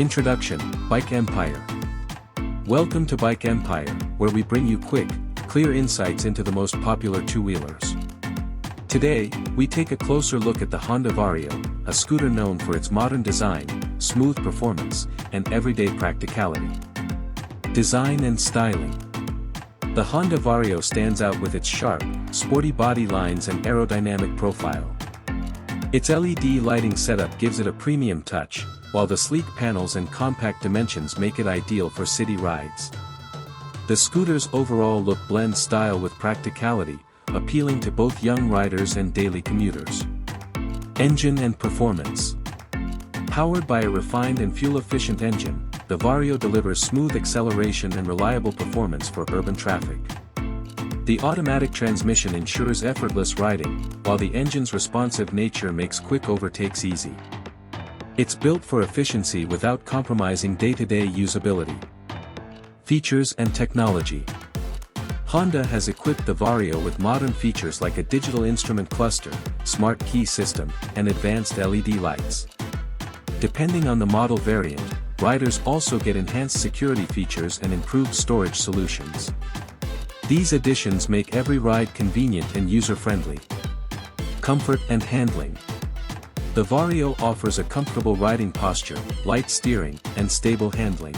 Introduction, Bike Empire. Welcome to Bike Empire, where we bring you quick, clear insights into the most popular two-wheelers. Today, we take a closer look at the Honda Vario, a scooter known for its modern design, smooth performance, and everyday practicality. Design and styling. The Honda Vario stands out with its sharp, sporty body lines and aerodynamic profile. Its LED lighting setup gives it a premium touch, while the sleek panels and compact dimensions make it ideal for city rides. The scooter's overall look blends style with practicality, appealing to both young riders and daily commuters. Engine and performance. Powered by a refined and fuel-efficient engine, the Vario delivers smooth acceleration and reliable performance for urban traffic. The automatic transmission ensures effortless riding, while the engine's responsive nature makes quick overtakes easy. It's built for efficiency without compromising day-to-day usability. Features and technology. Honda has equipped the Vario with modern features like a digital instrument cluster, smart key system, and advanced LED lights. Depending on the model variant, riders also get enhanced security features and improved storage solutions. These additions make every ride convenient and user-friendly. Comfort and handling. The Vario offers a comfortable riding posture, light steering, and stable handling.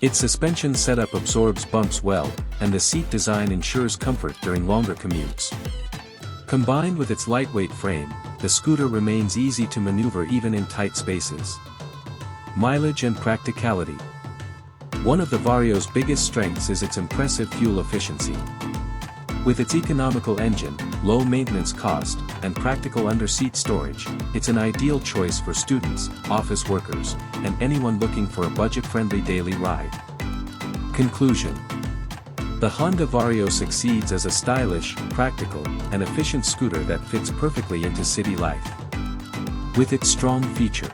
Its suspension setup absorbs bumps well, and the seat design ensures comfort during longer commutes. Combined with its lightweight frame, the scooter remains easy to maneuver even in tight spaces. Mileage and practicality. One of the Vario's biggest strengths is its impressive fuel efficiency. With its economical engine, low maintenance cost, and practical under-seat storage, it's an ideal choice for students, office workers, and anyone looking for a budget-friendly daily ride. Conclusion. The Honda Vario succeeds as a stylish, practical, and efficient scooter that fits perfectly into city life. With its strong feature